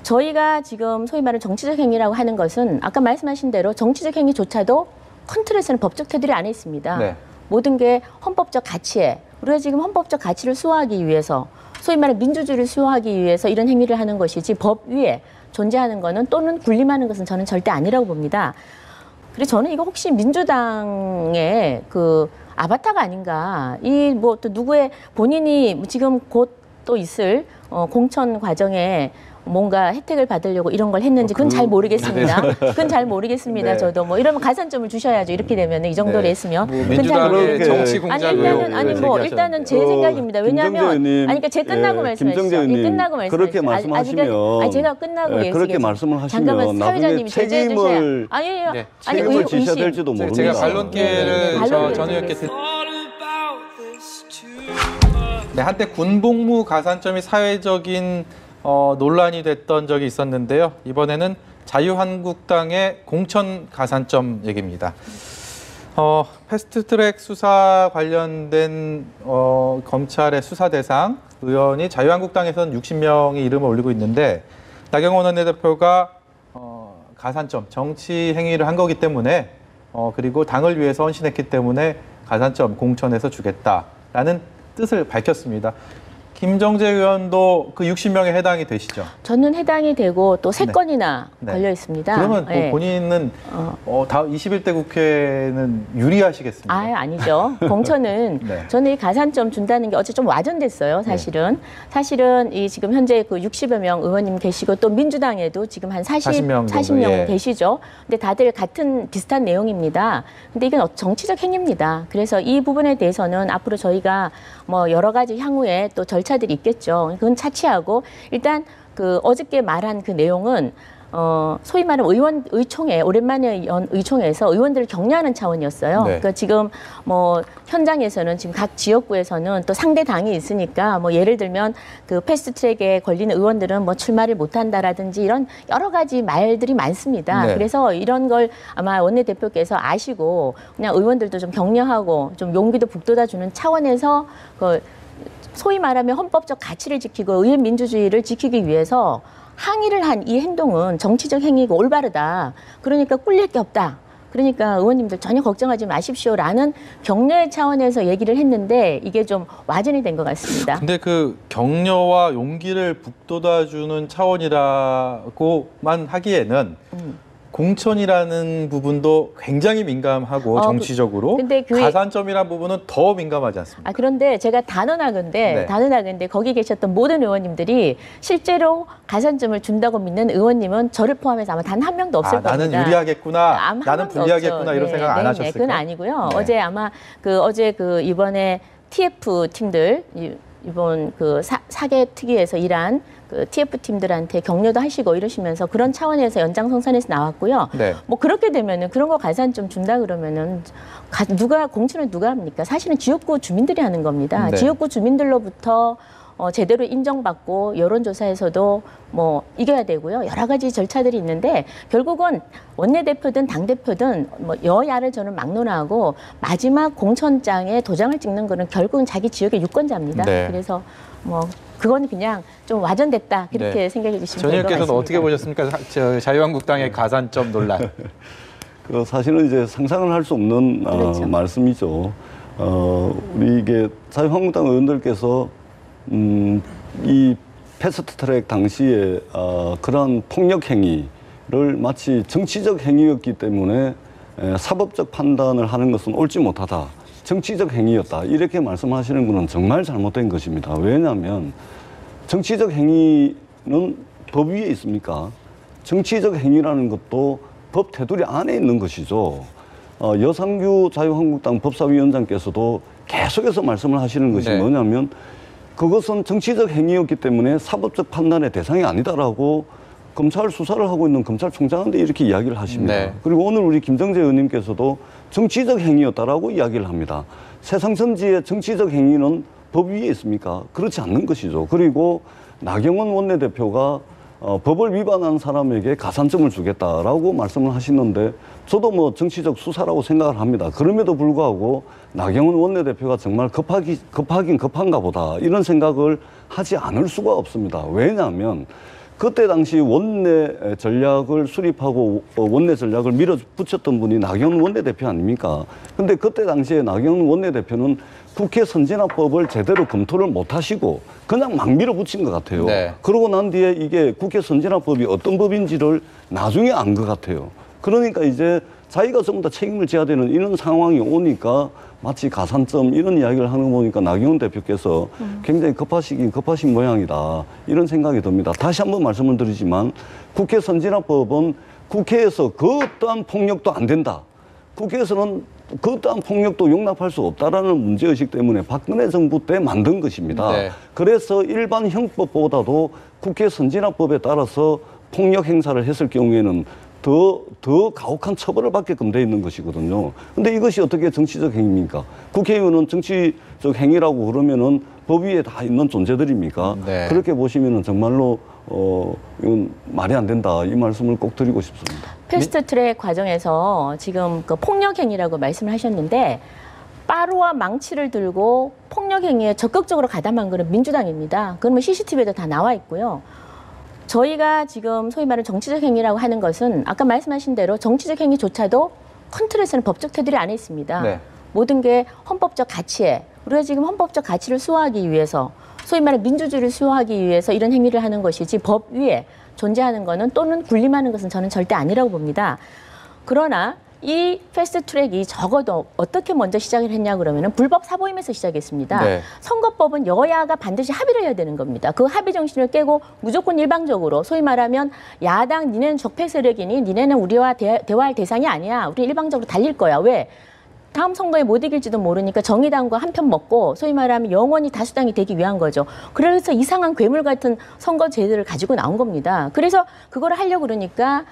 저희가 지금 소위 말하는 정치적 행위라고 하는 것은 아까 말씀하신 대로 정치적 행위조차도 큰 틀에서는 법적 테두리 안에 있습니다. 네. 모든 게 헌법적 가치에 우리가 지금 헌법적 가치를 수호하기 위해서 소위 말하는 민주주의를 수호하기 위해서 이런 행위를 하는 것이지 법 위에 존재하는 거는 또는 군림하는 것은 저는 절대 아니라고 봅니다. 그래서 저는 이거 혹시 민주당의 그 아바타가 아닌가. 이 뭐 또 누구의 본인이 지금 곧 또 있을 공천 과정에 뭔가 혜택을 받으려고 이런 걸 했는지 그건 잘 모르겠습니다. 그건 잘 모르겠습니다. 네. 저도 뭐 이러면 가산점을 주셔야죠. 이렇게 되면 이 정도로 했으면. 뭐 민주당의 정치 공작을 일단은 제 생각입니다. 왜냐하면 그러니까 제가 끝나고 말씀하시죠. 끝나고 말씀하시죠. 그렇게 말씀하시면 제가 끝나고 그렇게 말씀을 하시면 잠깐만 사회자님이 제재해 주셔야 책임을 지셔야 될지도 모릅니다. 제가 반론기회를 전 의원께 네, 한때 군복무 가산점이 사회적인 논란이 됐던 적이 있었는데요. 이번에는 자유한국당의 공천 가산점 얘기입니다. 패스트트랙 수사 관련된 검찰의 수사 대상 의원이 자유한국당에서는 60명이 이름을 올리고 있는데 나경원 원내대표가 가산점, 정치 행위를 한 거기 때문에 그리고 당을 위해서 헌신했기 때문에 가산점 공천에서 주겠다라는 뜻을 밝혔습니다. 김정재 의원도 그 60명에 해당이 되시죠? 저는 해당이 되고 또 3건이나 걸려 있습니다. 그러면 뭐 본인은 다 21대 국회는 유리하시겠습니까? 아니죠. 공천은 저는 이 가산점 준다는 게 어제 좀 와전됐어요. 사실은. 사실은 이 지금 현재 그 60여 명 의원님 계시고 또 민주당에도 지금 한 40명 계시죠. 근데 다들 같은 비슷한 내용입니다. 근데 이건 정치적 행위입니다. 그래서 이 부분에 대해서는 앞으로 저희가 뭐 여러 가지 향후에 또 절차들이 있겠죠. 그건 차치하고 일단 그 어저께 말한 그 내용은 소위 말하는 의총회, 오랜만에 의총회에서 의원들을 격려하는 차원이었어요. 네. 그러니까 지금 뭐 현장에서는 지금 각 지역구에서는 또 상대 당이 있으니까 뭐 예를 들면 그 패스트트랙에 걸리는 의원들은 뭐 출마를 못한다라든지 이런 여러 가지 말들이 많습니다. 네. 그래서 이런 걸 아마 원내대표께서 아시고 그냥 의원들도 좀 격려하고 좀 용기도 북돋아주는 차원에서 그 소위 말하면 헌법적 가치를 지키고 의회 민주주의를 지키기 위해서 항의를 한 이 행동은 정치적 행위고 올바르다. 그러니까 꿀릴 게 없다. 그러니까 의원님들 전혀 걱정하지 마십시오라는 격려의 차원에서 얘기를 했는데 이게 좀 와전이 된 것 같습니다. 근데 그 격려와 용기를 북돋아주는 차원이라고만 하기에는 공천이라는 부분도 굉장히 민감하고 정치적으로 근데 가산점이라는 부분은 더 민감하지 않습니까? 그런데 제가 단언하건대 거기 계셨던 모든 의원님들이 실제로 가산점을 준다고 믿는 의원님은 저를 포함해서 아마 단 한 명도 없을 겁니다. 나는 유리하겠구나, 나는 불리하겠구나 이런 생각 안 하셨을까요? 그건 아니고요. 어제 아마 이번에 TF 팀들 이번 그 사개 특위에서 일한 그 TF 팀들한테 격려도 하시고 이러시면서 그런 차원에서 연장성산에서 나왔고요. 네. 뭐 그렇게 되면은 그런 거 가산점 준다 그러면은 공천을 누가 합니까? 사실은 지역구 주민들이 하는 겁니다. 네. 지역구 주민들로부터 제대로 인정받고 여론조사에서도 뭐 이겨야 되고요. 여러 가지 절차들이 있는데 결국은 원내대표든 당대표든 뭐 여야를 저는 막론하고 마지막 공천장에 도장을 찍는 거는 결국은 자기 지역의 유권자입니다. 네. 그래서 뭐 그건 그냥 좀 와전됐다 그렇게 생각해 주시면 될 것 같습니다. 전 의원께서는 어떻게 보셨습니까? 자유한국당의 가산점 논란. 사실은 이제 상상을 할 수 없는 그렇죠. 말씀이죠. 우리 이게 자유한국당 의원들께서 이 패스트트랙 당시에 그러한 폭력 행위를 마치 정치적 행위였기 때문에 사법적 판단을 하는 것은 옳지 못하다. 정치적 행위였다. 이렇게 말씀하시는 것은 정말 잘못된 것입니다. 왜냐하면 정치적 행위는 법 위에 있습니까? 정치적 행위라는 것도 법 테두리 안에 있는 것이죠. 여상규 자유한국당 법사위원장께서도 계속해서 말씀을 하시는 것이 뭐냐면 그것은 정치적 행위였기 때문에 사법적 판단의 대상이 아니다라고 검찰 수사를 하고 있는 검찰총장한테 이렇게 이야기를 하십니다. 네. 그리고 오늘 우리 김정재 의원님께서도 정치적 행위였다라고 이야기를 합니다. 세상 전지의 정치적 행위는 법 위에 있습니까? 그렇지 않는 것이죠. 그리고 나경원 원내대표가 법을 위반한 사람에게 가산점을 주겠다라고 말씀을 하시는데 저도 뭐 정치적 수사라고 생각을 합니다. 그럼에도 불구하고 나경원 원내대표가 정말 급하긴 급한가 보다 이런 생각을 하지 않을 수가 없습니다. 왜냐하면 그때 당시 원내 전략을 수립하고 원내 전략을 밀어붙였던 분이 나경원 원내대표 아닙니까? 근데 그때 당시에 나경원 원내대표는 국회 선진화법을 제대로 검토를 못 하시고 그냥 막 밀어붙인 것 같아요. 네. 그러고 난 뒤에 이게 국회 선진화법이 어떤 법인지를 나중에 안 것 같아요. 그러니까 이제 자기가 전부 다 책임을 져야 되는 이런 상황이 오니까 마치 가산점 이런 이야기를 하는 거 보니까 나경원 대표께서 굉장히 급하신 모양이다. 이런 생각이 듭니다. 다시 한번 말씀을 드리지만 국회 선진화법은 국회에서 그 어떠한 폭력도 안 된다. 국회에서는 그 어떠한 폭력도 용납할 수 없다라는 문제의식 때문에 박근혜 정부 때 만든 것입니다. 네. 그래서 일반 형법보다도 국회 선진화법에 따라서 폭력 행사를 했을 경우에는 더 가혹한 처벌을 받게끔 돼 있는 것이거든요. 근데 이것이 어떻게 정치적 행위입니까? 국회의원은 정치적 행위라고 그러면은 법 위에 다 있는 존재들입니까? 네. 그렇게 보시면은 정말로 이건 말이 안 된다. 이 말씀을 꼭 드리고 싶습니다. 패스트트랙 과정에서 지금 그 폭력 행위라고 말씀을 하셨는데 빠루와 망치를 들고 폭력 행위에 적극적으로 가담한 것은 민주당입니다. 그러면 CCTV에도 다 나와 있고요. 저희가 지금 소위 말하는 정치적 행위라고 하는 것은 아까 말씀하신 대로 정치적 행위조차도 컨트롤에서는 법적 테두리 안에 있습니다. 네. 모든 게 헌법적 가치에 우리가 지금 헌법적 가치를 수호하기 위해서 소위 말하는 민주주의를 수호하기 위해서 이런 행위를 하는 것이지 법 위에 존재하는 것은 또는 군림하는 것은 저는 절대 아니라고 봅니다. 그러나 이 패스트트랙이 적어도 어떻게 먼저 시작을 했냐 그러면은 불법 사보임에서 시작했습니다. 네. 선거법은 여야가 반드시 합의를 해야 되는 겁니다. 그 합의 정신을 깨고 무조건 일방적으로 소위 말하면 야당 니네는 적폐 세력이니 니네는 우리와 대화할 대상이 아니야. 우리 일방적으로 달릴 거야. 왜? 다음 선거에 못 이길지도 모르니까 정의당과 한편 먹고 소위 말하면 영원히 다수당이 되기 위한 거죠. 그래서 이상한 괴물 같은 선거 제도를 가지고 나온 겁니다. 그래서 그걸 하려고 그러니까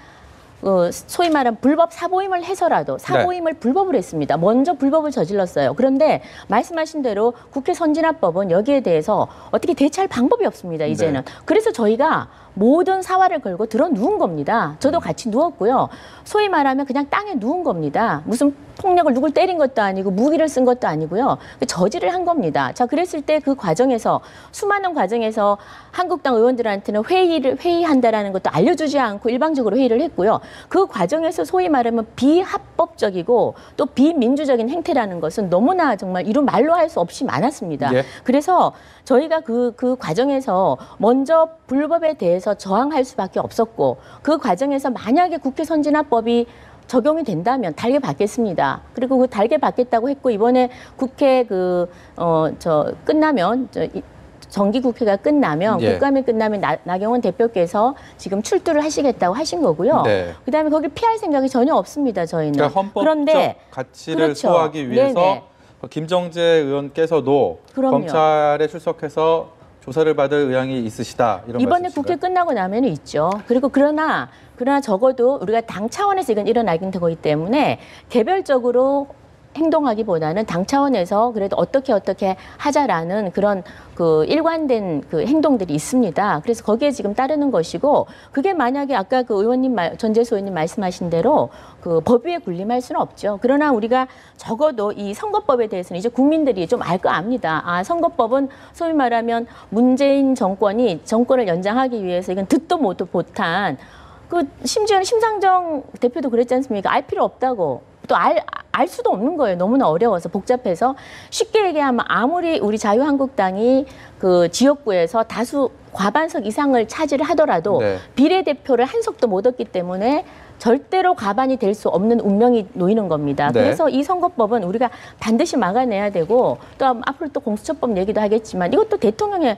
소위 말하는 불법 사보임을 해서라도 사보임을 불법으로 했습니다. 먼저 불법을 저질렀어요. 그런데 말씀하신 대로 국회 선진화법은 여기에 대해서 어떻게 대처할 방법이 없습니다. 이제는. 네. 그래서 저희가 모든 사활을 걸고 들어 누운 겁니다. 저도 같이 누웠고요. 소위 말하면 그냥 땅에 누운 겁니다. 무슨 폭력을 누굴 때린 것도 아니고 무기를 쓴 것도 아니고요. 저지를 한 겁니다. 자, 그랬을 때 그 과정에서 수많은 과정에서 한국당 의원들한테는 회의한다라는 것도 알려주지 않고 일방적으로 회의를 했고요. 그 과정에서 소위 말하면 비합법적이고 또 비민주적인 행태라는 것은 너무나 정말 이루 말로 할 수 없이 많았습니다. 예. 그래서 저희가 그 과정에서 먼저 불법에 대해서 저항할 수밖에 없었고 그 과정에서 만약에 국회 선진화법이 적용이 된다면 달게 받겠습니다. 그리고 그 달게 받겠다고 했고 이번에 국회 끝나면 정기국회가 끝나면 국감이 끝나면 나경원 대표께서 지금 출두를 하시겠다고 하신 거고요. 네. 그다음에 거기 피할 생각이 전혀 없습니다. 저희는. 그러니까 헌법적 가치를 그렇죠. 수호하기 위해서 네네. 김정재 의원께서도 그럼요. 검찰에 출석해서 조사를 받을 의향이 있으시다. 이런 이번에 말씀이신가요? 국회 끝나고 나면 있죠. 그리고 그러나 적어도 우리가 당 차원에서 이건 일어나긴 되고 있기 때문에 개별적으로 행동하기보다는 당 차원에서 그래도 어떻게 하자라는 그런 그 일관된 그 행동들이 있습니다. 그래서 거기에 지금 따르는 것이고 그게 만약에 아까 그 전재수 의원님 말씀하신 대로 그 법 위에 군림할 수는 없죠. 그러나 우리가 적어도 이 선거법에 대해서는 이제 국민들이 좀 알 거 압니다. 아, 선거법은 소위 말하면 문재인 정권이 정권을 연장하기 위해서 이건 듣도 못한 심지어는 심상정 대표도 그랬지 않습니까? 알 필요 없다고. 또 알 수도 없는 거예요. 너무나 어려워서 복잡해서 쉽게 얘기하면 아무리 우리 자유한국당이 그 지역구에서 다수 과반석 이상을 차지를 하더라도 네. 비례대표를 한 석도 못 얻기 때문에 절대로 과반이 될 수 없는 운명이 놓이는 겁니다. 네. 그래서 이 선거법은 우리가 반드시 막아내야 되고 또 앞으로 또 공수처법 얘기도 하겠지만 이것도 대통령의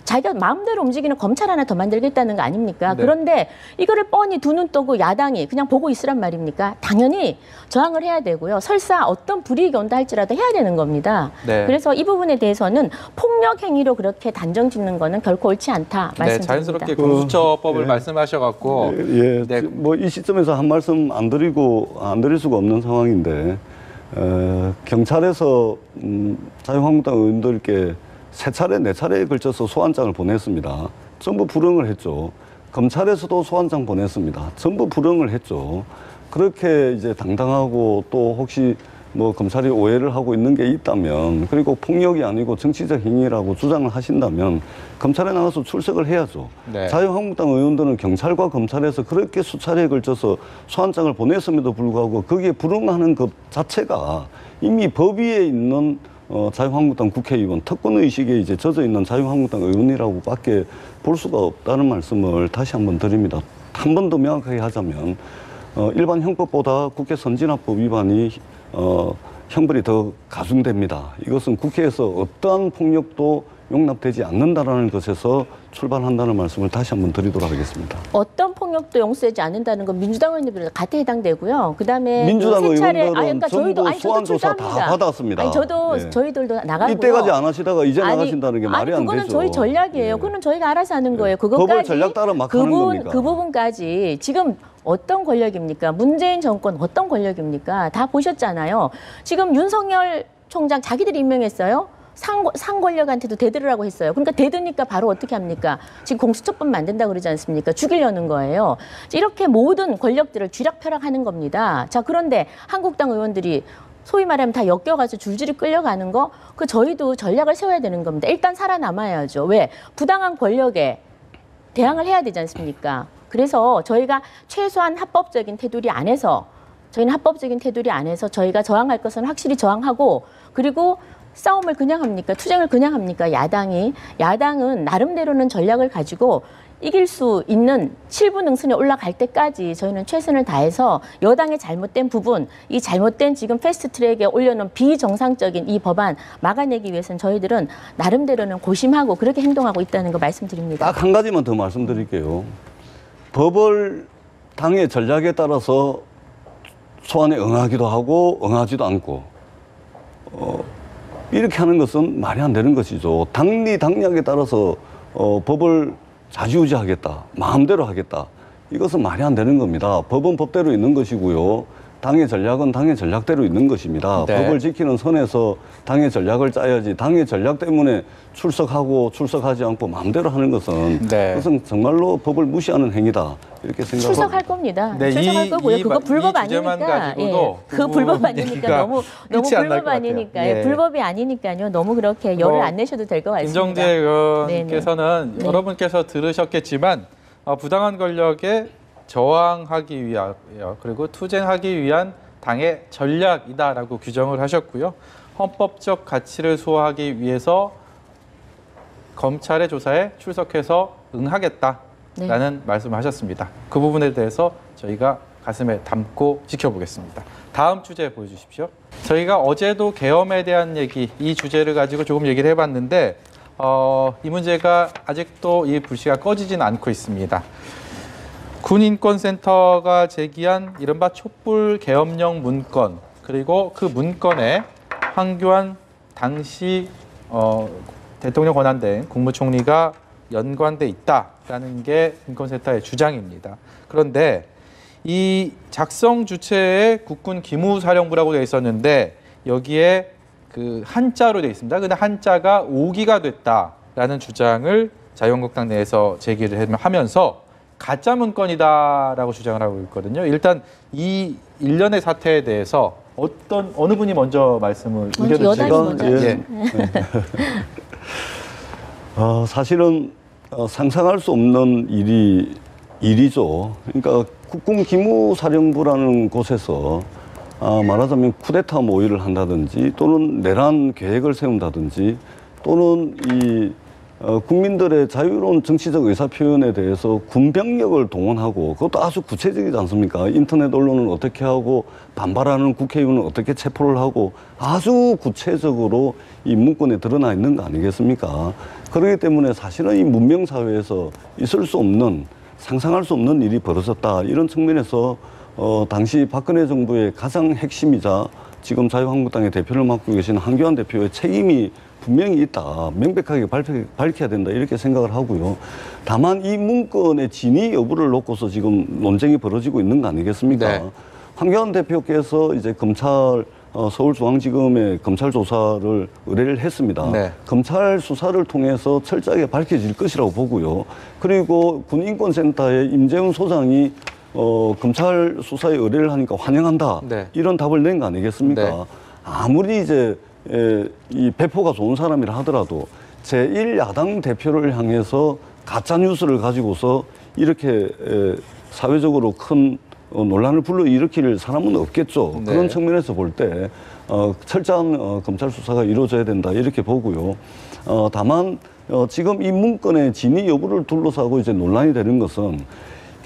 자기가 마음대로 움직이는 검찰 하나 더 만들겠다는 거 아닙니까? 네. 그런데 이거를 뻔히 두 눈 뜨고 야당이 그냥 보고 있으란 말입니까? 당연히 저항을 해야 되고요. 설사 어떤 불이익이 온다 할지라도 해야 되는 겁니다. 네. 그래서 이 부분에 대해서는 폭력 행위로 그렇게 단정 짓는 거는 결코 옳지 않다 말씀드립니다. 네, 자연스럽게 공수처법을 말씀하셔갖고 네. 뭐 이 시점에서 한 말씀 안 드릴 수가 없는 상황인데 경찰에서 자유한국당 의원들께 3차례, 4차례에 걸쳐서 소환장을 보냈습니다. 전부 불응을 했죠. 검찰에서도 소환장 보냈습니다. 전부 불응을 했죠. 그렇게 이제 당당하고 또 혹시 뭐 검찰이 오해를 하고 있는 게 있다면, 그리고 폭력이 아니고 정치적 행위라고 주장을 하신다면 검찰에 나가서 출석을 해야죠. 네. 자유한국당 의원들은 경찰과 검찰에서 그렇게 수차례에 걸쳐서 소환장을 보냈음에도 불구하고 거기에 불응하는 것 자체가 이미 법 위에 있는 자유한국당 국회의원, 특권의식에 이제 젖어 있는 자유한국당 의원이라고밖에 볼 수가 없다는 말씀을 다시 한번 드립니다. 한 번 더 명확하게 하자면 일반 형법보다 국회 선진화법 위반이 형벌이 더 가중됩니다. 이것은 국회에서 어떠한 폭력도 용납되지 않는다라는 것에서 출발한다는 말씀을 다시 한번 드리도록 하겠습니다. 어떤 폭력도 용서되지 않는다는 건 민주당 의원들이 같이 해당되고요. 그다음에 민주당 세 차례, 의원들은 그러니까 저희도 소환 조사 다 받았습니다. 아니 저도 예. 저희들도 나가고요. 이때까지 안 하시다가 이제 나가신다는 게 말이 안 되죠. 그거는 저희 전략이에요. 예. 그거는 저희가 알아서 하는 거예요. 법을 전략 따라 막 하는 겁니까? 그 부분까지 지금 어떤 권력입니까? 문재인 정권 어떤 권력입니까? 다 보셨잖아요. 지금 윤석열 총장 자기들이 임명했어요. 상 권력한테도 대들으라고 했어요. 그러니까 대드니까 바로 어떻게 합니까? 지금 공수처법 만든다고 그러지 않습니까? 죽이려는 거예요. 이렇게 모든 권력들을 쥐락펴락하는 겁니다. 자, 그런데 한국당 의원들이 소위 말하면 다 엮여가지고 줄줄이 끌려가는 거, 그 저희도 전략을 세워야 되는 겁니다. 일단 살아남아야죠. 왜? 부당한 권력에 대항을 해야 되지 않습니까? 그래서 저희가 최소한 합법적인 테두리 안에서 저희가 저항할 것은 확실히 저항하고, 그리고 싸움을 그냥 합니까? 투쟁을 그냥 합니까? 야당은 나름대로는 전략을 가지고 이길 수 있는 7부 능선에 올라갈 때까지 저희는 최선을 다해서 여당의 잘못된 부분, 이 잘못된 지금 패스트트랙에 올려놓은 비정상적인 이 법안 막아내기 위해서는 저희들은 나름대로는 고심하고 그렇게 행동하고 있다는 거 말씀드립니다. 딱 한 가지만 더 말씀드릴게요. 법을 당의 전략에 따라서 소환에 응하기도 하고 응하지도 않고 이렇게 하는 것은 말이 안 되는 것이죠. 당리 당략에 따라서 법을 좌지우지하겠다, 마음대로 하겠다, 이것은 말이 안 되는 겁니다. 법은 법대로 있는 것이고요. 당의 전략은 당의 전략대로 있는 것입니다. 네. 법을 지키는 선에서 당의 전략을 짜야지, 당의 전략 때문에 출석하고 출석하지 않고 마음대로 하는 것은 네. 그것은 정말로 법을 무시하는 행위다, 이렇게 생각합니다. 출석할 겁니다. 네, 출석할 거고요. 그거 불법 주제만 아니니까. 가지고도 그 불법 아니니까 너무 끝이 안날 불법 것 같아요. 아니니까. 예. 불법이 아니니까요. 너무 그렇게 열을 안 내셔도 될 것 같습니다. 김정재 의원께서는 네네. 여러분께서 들으셨겠지만 부당한 권력에 저항하기 위하여 그리고 투쟁하기 위한 당의 전략이다라고 규정을 하셨고요. 헌법적 가치를 수호하기 위해서 검찰의 조사에 출석해서 응하겠다라는 말씀을 하셨습니다. 그 부분에 대해서 저희가 가슴에 담고 지켜보겠습니다. 다음 주제 보여주십시오. 저희가 어제도 계엄에 대한 얘기, 이 주제를 가지고 조금 얘기를 해봤는데 이 문제가 아직도 이 불씨가 꺼지진 않고 있습니다. 군인권센터가 제기한 이른바 촛불 계엄령 문건, 그리고 그 문건에 황교안 당시 대통령 권한대행 국무총리가 연관돼 있다라는 게 인권센터의 주장입니다. 그런데 이 작성 주체에 국군 기무사령부라고 되어 있었는데 여기에 그 한자로 되어 있습니다. 근데 한자가 5기가 됐다라는 주장을 자유한국당 내에서 제기를 하면서 가짜 문건이다라고 주장을 하고 있거든요. 일단 이 일련의 사태에 대해서 어느 분이 먼저 말씀을 의견을 여당이 먼저. 예. 사실은 상상할 수 없는 일이죠. 그러니까 국군 기무사령부라는 곳에서 말하자면 쿠데타 모의를 한다든지 또는 내란 계획을 세운다든지 또는 이 국민들의 자유로운 정치적 의사표현에 대해서 군병력을 동원하고, 그것도 아주 구체적이지 않습니까? 인터넷 언론을 어떻게 하고 반발하는 국회의원을 어떻게 체포를 하고, 아주 구체적으로 이 문건에 드러나 있는 거 아니겠습니까? 그렇기 때문에 사실은 이 문명사회에서 있을 수 없는, 상상할 수 없는 일이 벌어졌다, 이런 측면에서 당시 박근혜 정부의 가장 핵심이자 지금 자유한국당의 대표를 맡고 계신 한교안 대표의 책임이 분명히 있다, 명백하게 밝혀야 된다, 이렇게 생각을 하고요. 다만 이 문건의 진위 여부를 놓고서 지금 논쟁이 벌어지고 있는 거 아니겠습니까? 네. 한교안 대표께서 이제 서울중앙지검에 검찰 조사를 의뢰를 했습니다. 네. 검찰 수사를 통해서 철저하게 밝혀질 것이라고 보고요. 그리고 군인권센터의 임재훈 소장이 검찰 수사에 의뢰를 하니까 환영한다, 네. 이런 답을 낸 거 아니겠습니까? 네. 아무리 이제 이 배포가 좋은 사람이라 하더라도 제1야당 대표를 향해서 가짜 뉴스를 가지고서 이렇게 사회적으로 큰 논란을 불러일으킬 사람은 없겠죠. 네. 그런 측면에서 볼 때 철저한 검찰 수사가 이루어져야 된다 이렇게 보고요. 다만 지금 이 문건의 진위 여부를 둘러싸고 이제 논란이 되는 것은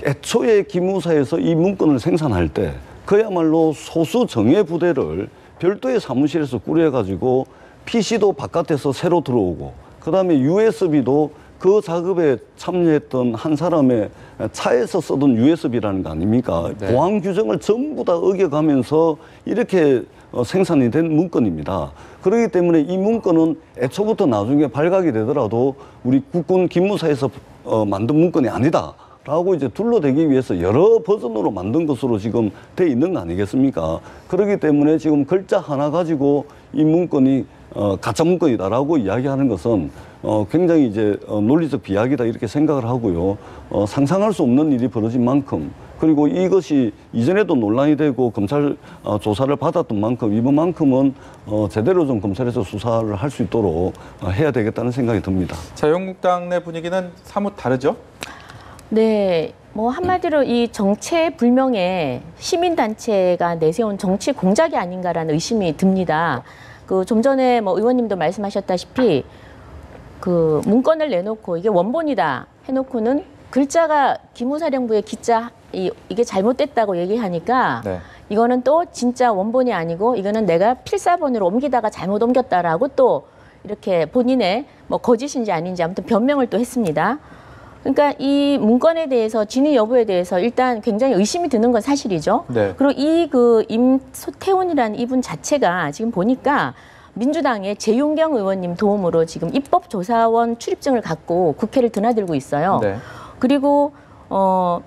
애초에 기무사에서 이 문건을 생산할 때 그야말로 소수 정예 부대를 별도의 사무실에서 꾸려가지고 PC도 바깥에서 새로 들어오고 그다음에 USB도 그 작업에 참여했던 한 사람의 차에서 쓰던 USB라는 거 아닙니까? 네. 보안 규정을 전부 다 어겨가면서 이렇게 생산이 된 문건입니다. 그렇기 때문에 이 문건은 애초부터 나중에 발각이 되더라도 우리 국군 기무사에서 만든 문건이 아니다. 라고 이제 둘러대기 위해서 여러 버전으로 만든 것으로 지금 돼 있는 거 아니겠습니까? 그렇기 때문에 지금 글자 하나 가지고 이 문건이 가짜 문건이다라고 이야기하는 것은 굉장히 이제 논리적 비약이다 이렇게 생각을 하고요. 상상할 수 없는 일이 벌어진 만큼 그리고 이것이 이전에도 논란이 되고 검찰 조사를 받았던 만큼 이번만큼은 제대로 좀 검찰에서 수사를 할 수 있도록 해야 되겠다는 생각이 듭니다. 자유한국당 내 분위기는 사뭇 다르죠? 네, 뭐 한마디로 이 정체불명의 시민단체가 내세운 정치 공작이 아닌가라는 의심이 듭니다. 그 좀 전에 뭐 의원님도 말씀하셨다시피 그 문건을 내놓고 이게 원본이다 해놓고는 글자가 기무사령부의 기자 이게 잘못됐다고 얘기하니까 네. 이거는 또 진짜 원본이 아니고 이거는 내가 필사본으로 옮기다가 잘못 옮겼다라고 또 이렇게 본인의 뭐 거짓인지 아닌지 아무튼 변명을 또 했습니다. 그러니까 이 문건에 대해서 진위 여부에 대해서 일단 굉장히 의심이 드는 건 사실이죠. 네. 그리고 이 그 임소태훈이라는 이분 자체가 지금 보니까 민주당의 재윤경 의원님 도움으로 지금 입법조사원 출입증을 갖고 국회를 드나들고 있어요. 네. 그리고 또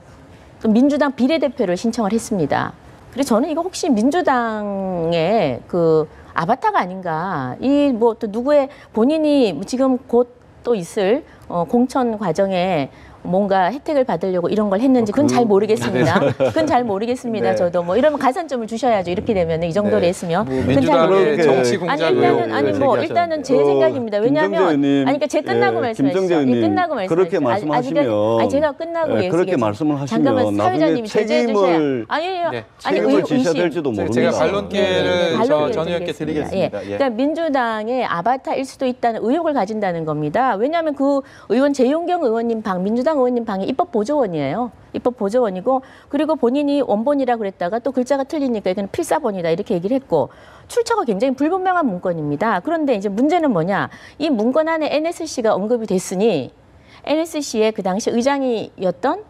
민주당 비례대표를 신청을 했습니다. 그래서 저는 이거 혹시 민주당의 그 아바타가 아닌가. 이 뭐 또 누구의 본인이 지금 곧 또 있을 공천 과정에 뭔가 혜택을 받으려고 이런 걸 했는지 그건 잘 모르겠습니다. 그건 잘 모르겠습니다. 네. 저도 뭐 이러면 가산점을 주셔야죠. 이렇게 되면 이 정도로 네. 했으면. 뭐 그건 잘 민주당의 모르겠고. 정치 공작을 아니 뭐 일단은 제 생각입니다. 왜냐하면 아니 그러니까 제가 끝나고 말씀하시죠. 끝나고 말씀하시죠. 그렇게 말씀하시면 아니 제가 끝나고 그렇게 말씀을 하시면 잠깐만 나중에 사회자님이 제재해 주셔야. 책임을 아니 책임을 지셔야 될지도 모릅니다. 제가 반론기회를 반론기회를 전 의원께 드리겠습니다. 예. 예. 그러니까 민주당의 아바타일 수도 있다는 의혹을 가진다는 겁니다. 왜냐하면 그 의원 재윤경 의원님 방, 민주당 의원님 방이 입법보조원이에요. 입법보조원이고 그리고 본인이 원본이라 그랬다가 또 글자가 틀리니까 이건 필사본이다 이렇게 얘기를 했고 출처가 굉장히 불분명한 문건입니다. 그런데 이제 문제는 뭐냐. 이 문건 안에 NSC가 언급이 됐으니 NSC의 그 당시 의장이었던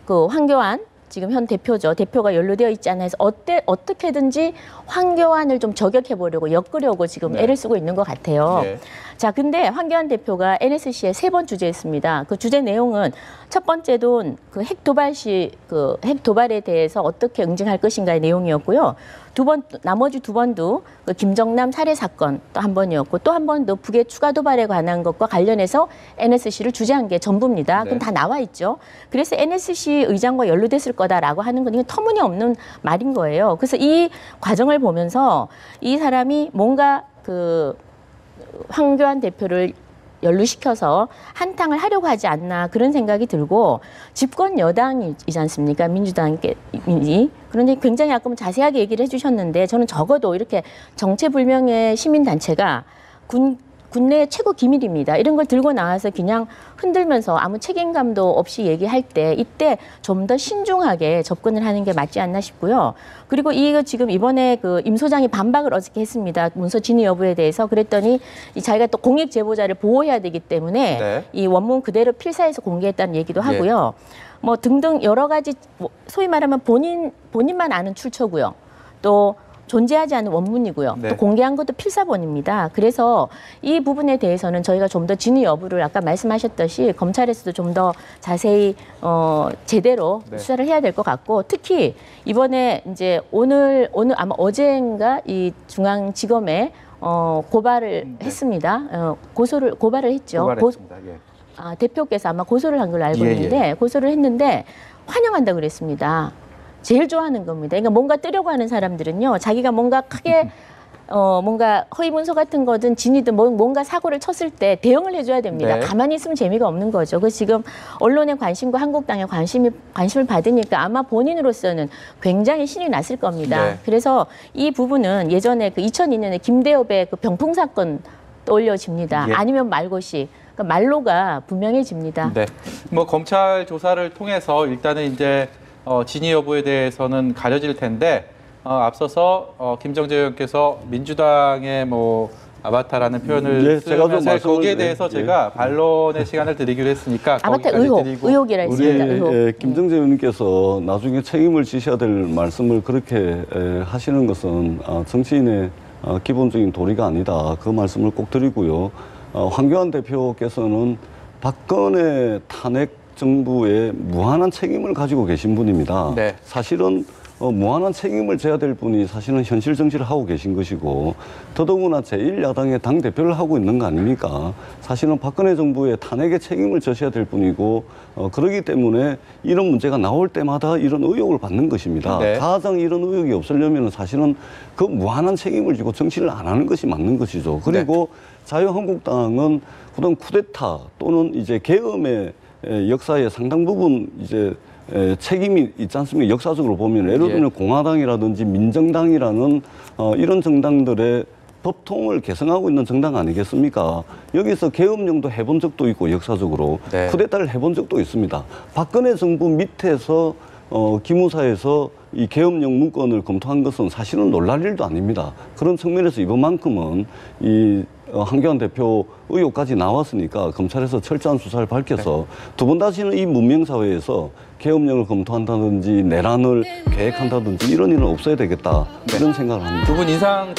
그 황교안 지금 현 대표죠. 대표가 연루되어 있지 않아 해서 어떻게든지 황교안을 좀 저격해보려고 엮으려고 지금 네. 애를 쓰고 있는 것 같아요. 네. 자, 근데 황교안 대표가 NSC에 3번 주재했습니다. 그 주재 내용은 첫 번째는 그 핵 도발에 대해서 어떻게 응징할 것인가의 내용이었고요. 나머지 두 번도 그 김정남 살해 사건 또 한 번이었고 또 한 번도 북의 추가 도발에 관한 것과 관련해서 NSC를 주재한 게 전부입니다. 그럼 네. 다 나와 있죠. 그래서 NSC 의장과 연루됐을 거다라고 하는 건 이건 터무니없는 말인 거예요. 그래서 이 과정을 보면서 이 사람이 뭔가 그 황교안 대표를 연루시켜서 한탕을 하려고 하지 않나 그런 생각이 들고 집권 여당이지 않습니까? 민주당이. 그런데 굉장히 아까 자세하게 얘기를 해주셨는데 저는 적어도 이렇게 정체불명의 시민단체가 국내의 최고 기밀입니다. 이런 걸 들고 나와서 그냥 흔들면서 아무 책임감도 없이 얘기할 때 이때 좀 더 신중하게 접근을 하는 게 맞지 않나 싶고요. 그리고 이거 지금 이번에 그 임 소장이 반박을 어저께 했습니다. 문서 진위 여부에 대해서 그랬더니 자기가 또 공익 제보자를 보호해야 되기 때문에 네. 이 원문 그대로 필사해서 공개했다는 얘기도 하고요. 뭐 등등 여러 가지 소위 말하면 본인만 아는 출처고요. 또 존재하지 않은 원문이고요. 네. 또 공개한 것도 필사본입니다. 그래서 이 부분에 대해서는 저희가 좀 더 진위 여부를 아까 말씀하셨듯이 검찰에서도 좀 더 자세히 제대로 네. 수사를 해야 될 것 같고 특히 이번에 이제 오늘 아마 어제인가 이 중앙지검에 고발을 했습니다. 고발을 했죠. 고발했습니다. 예. 대표께서 아마 고소를 한 걸로 알고 예, 있는데 고소를 했는데 환영한다고 그랬습니다. 제일 좋아하는 겁니다. 그러니까 뭔가 뜨려고 하는 사람들은요. 자기가 뭔가 크게 뭔가 허위 문서 같은 거든 진위든 뭔가 사고를 쳤을 때 대응을 해줘야 됩니다. 네. 가만히 있으면 재미가 없는 거죠. 그래서 지금 언론의 관심과 한국당의 관심을 받으니까 아마 본인으로서는 굉장히 신이 났을 겁니다. 네. 그래서 이 부분은 예전에 그 2002년에 김대엽의 그 병풍 사건 떠올려집니다. 예. 아니면 말고시. 그러니까 말로가 분명해집니다. 네. 뭐 검찰 조사를 통해서 일단은 이제 진위 여부에 대해서는 가려질 텐데 앞서서 김정재 의원께서 민주당의 뭐 아바타라는 표현을 쓰면서 거기에 대해서 제가 반론의 시간을 드리기로 했으니까 아바타 거기까지 드리고 의혹이라 했습니다. 의혹. 김정재 의원님께서 나중에 책임을 지셔야 될 말씀을 그렇게 하시는 것은 정치인의 기본적인 도리가 아니다. 그 말씀을 꼭 드리고요. 황교안 대표께서는 박근혜 탄핵 정부에 무한한 책임을 가지고 계신 분입니다. 네. 사실은 무한한 책임을 져야 될 분이 사실은 현실 정치를 하고 계신 것이고 더더구나 제1야당의 당대표를 하고 있는 거 아닙니까? 사실은 박근혜 정부의 탄핵에 책임을 져셔야 될 분이고 그렇기 때문에 이런 문제가 나올 때마다 이런 의혹을 받는 것입니다. 네. 가장 이런 의혹이 없으려면 사실은 그 무한한 책임을 지고 정치를 안 하는 것이 맞는 것이죠. 그리고 자유한국당은 그동안 쿠데타 또는 이제 계엄의 역사의 상당 부분 이제 책임이 있지 않습니까? 역사적으로 보면 예를 들면 공화당이라든지 민정당이라는 이런 정당들의 법통을 개성하고 있는 정당 아니겠습니까? 여기서 계엄령도 해본 적도 있고 역사적으로 네. 쿠데타를 해본 적도 있습니다. 박근혜 정부 밑에서 기무사에서 이 계엄령 문건을 검토한 것은 사실은 놀랄 일도 아닙니다. 그런 측면에서 이번만큼은 이 황교안 대표 의혹까지 나왔으니까 검찰에서 철저한 수사를 밝혀서 두 번 다시는 이 문명사회에서 계엄령을 검토한다든지 내란을 계획한다든지 이런 일은 없어야 되겠다. 이런 생각을 합니다. 두 분 인상